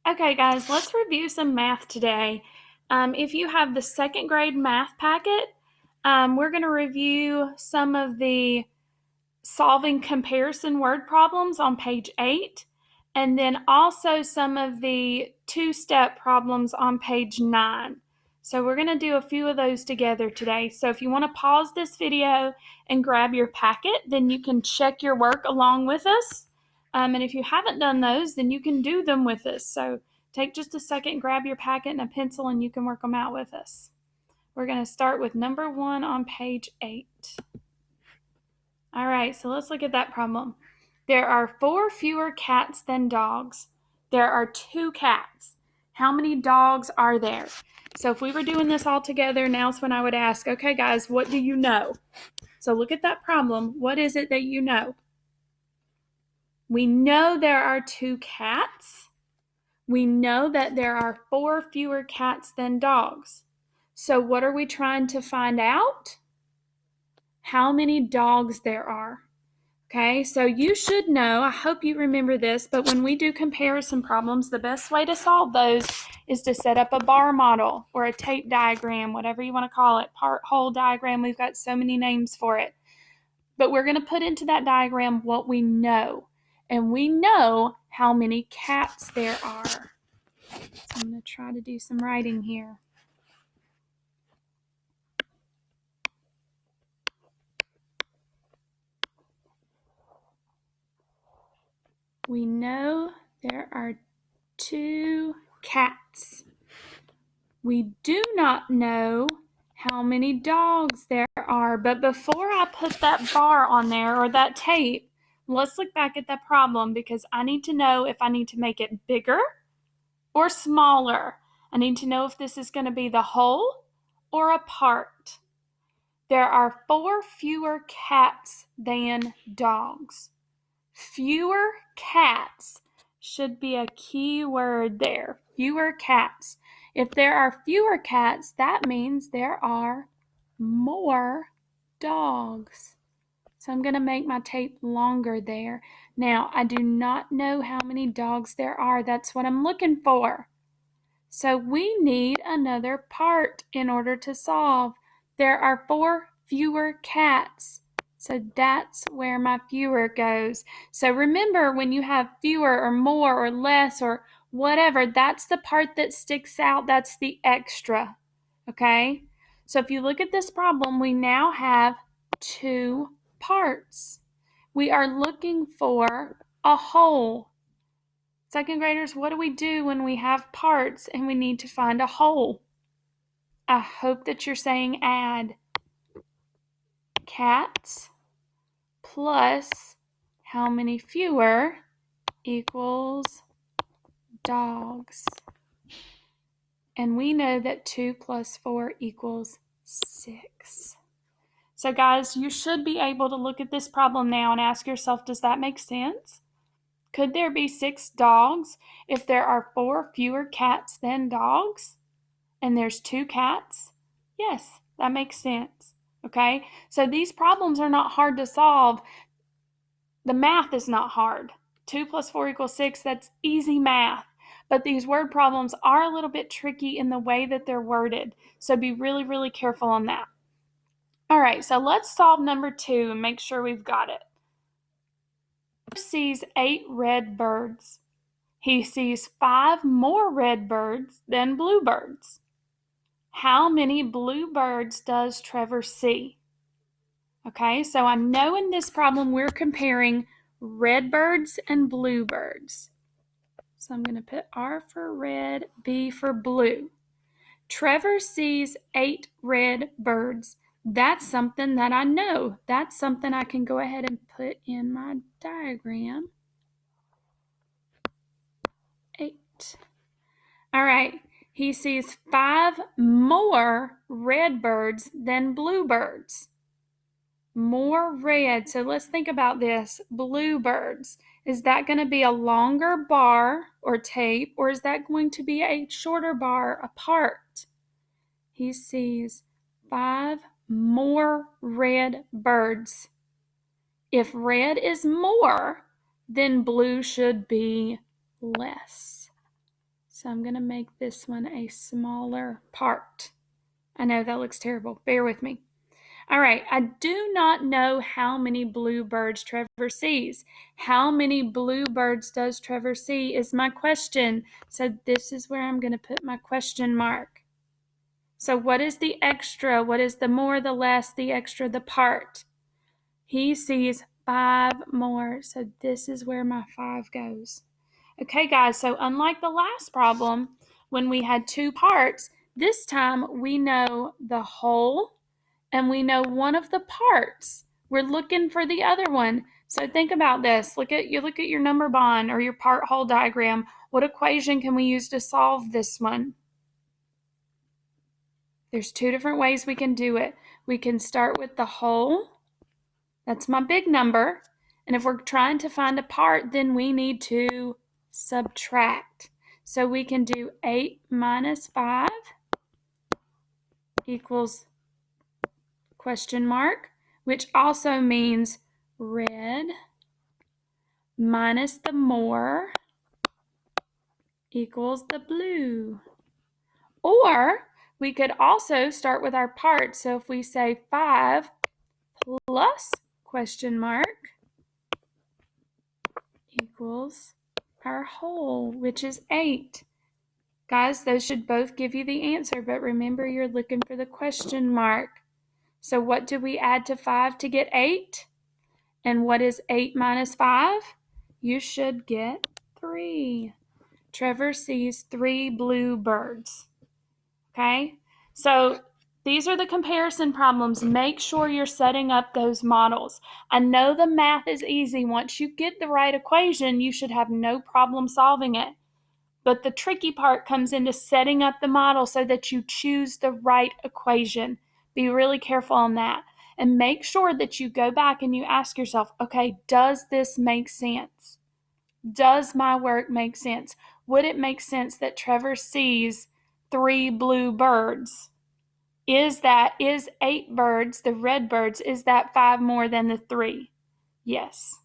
Okay, guys, let's review some math today. If you have the second grade math packet, we're going to review some of the solving comparison word problems on page 8, and then also some of the two-step problems on page 9. So we're going to do a few of those together today. So if you want to pause this video and grab your packet, then you can check your work along with us. And if you haven't done those, then you can do them with us. So take just a second, grab your packet and a pencil, and you can work them out with us. We're going to start with number 1 on page 8. All right, so let's look at that problem. There are 4 fewer cats than dogs. There are 2 cats. How many dogs are there? So if we were doing this all together, now's when I would ask, okay, guys, what do you know? So look at that problem. What is it that you know? We know there are 2 cats. We know that there are 4 fewer cats than dogs. So what are we trying to find out? How many dogs there are. Okay, so you should know, I hope you remember this, but when we do comparison problems, the best way to solve those is to set up a bar model or a tape diagram, whatever you want to call it, part, whole diagram. We've got so many names for it. But we're going to put into that diagram what we know. And we know how many cats there are. So I'm going to try to do some writing here. We know there are 2 cats. We do not know how many dogs there are, but before I put that bar on there or that tape, let's look back at that problem because I need to know if I need to make it bigger or smaller. I need to know if this is going to be the whole or a part. There are 4 fewer cats than dogs. Fewer cats should be a key word there. Fewer cats. If there are fewer cats, that means there are more dogs. So I'm going to make my tape longer there. Now, I do not know how many dogs there are. That's what I'm looking for. So we need another part in order to solve. There are 4 fewer cats. So that's where my fewer goes. So remember, when you have fewer or more or less or whatever, that's the part that sticks out. That's the extra. Okay? So if you look at this problem, we now have 2 parts. We are looking for a whole. Second graders, what do we do when we have parts and we need to find a whole? I hope that you're saying add. Cats plus how many fewer equals dogs. And we know that 2 plus 4 equals 6. So guys, you should be able to look at this problem now and ask yourself, does that make sense? Could there be 6 dogs if there are 4 fewer cats than dogs? And there's 2 cats? Yes, that makes sense. Okay, so these problems are not hard to solve. The math is not hard. 2 plus 4 equals 6, that's easy math. But these word problems are a little bit tricky in the way that they're worded. So be really, really careful on that. All right, so let's solve number 2 and make sure we've got it. He sees 8 red birds. He sees 5 more red birds than bluebirds. How many bluebirds does Trevor see? Okay, so I know in this problem we're comparing red birds and bluebirds. So I'm going to put R for red, B for blue. Trevor sees 8 red birds. That's something that I know. That's something I can go ahead and put in my diagram. 8. All right. He sees 5 more red birds than bluebirds. More red. So let's think about this. Bluebirds. Is that going to be a longer bar or tape, or is that going to be a shorter bar apart? He sees 5 more red birds. If red is more, then blue should be less. So I'm going to make this one a smaller part. I know that looks terrible. Bear with me. All right, I do not know how many bluebirds Trevor sees. How many bluebirds does Trevor see is my question. So this is where I'm going to put my question mark. So what is the extra? What is the more, the less, the extra, the part? He sees 5 more. So this is where my 5 goes. Okay, guys, so unlike the last problem, when we had 2 parts, this time we know the whole and we know one of the parts. We're looking for the other one. So think about this. Look at your number bond or your part whole diagram. What equation can we use to solve this one? There's 2 different ways we can do it. We can start with the whole. That's my big number. And if we're trying to find a part, then we need to subtract. So we can do 8 minus 5 equals question mark, which also means red minus the more equals the blue. Or we could also start with our part. So if we say 5 plus question mark equals our whole, which is 8. Guys, those should both give you the answer, but remember you're looking for the question mark. So what do we add to 5 to get 8? And what is 8 minus 5? You should get 3. Trevor sees 3 blue birds. Okay? So these are the comparison problems. Make sure you're setting up those models. I know the math is easy. Once you get the right equation, you should have no problem solving it. But the tricky part comes into setting up the model so that you choose the right equation. Be really careful on that. And make sure that you go back and you ask yourself, okay, does this make sense? Does my work make sense? Would it make sense that Trevor sees 3 blue birds? Is 8 birds, the red birds, is that 5 more than the 3? Yes.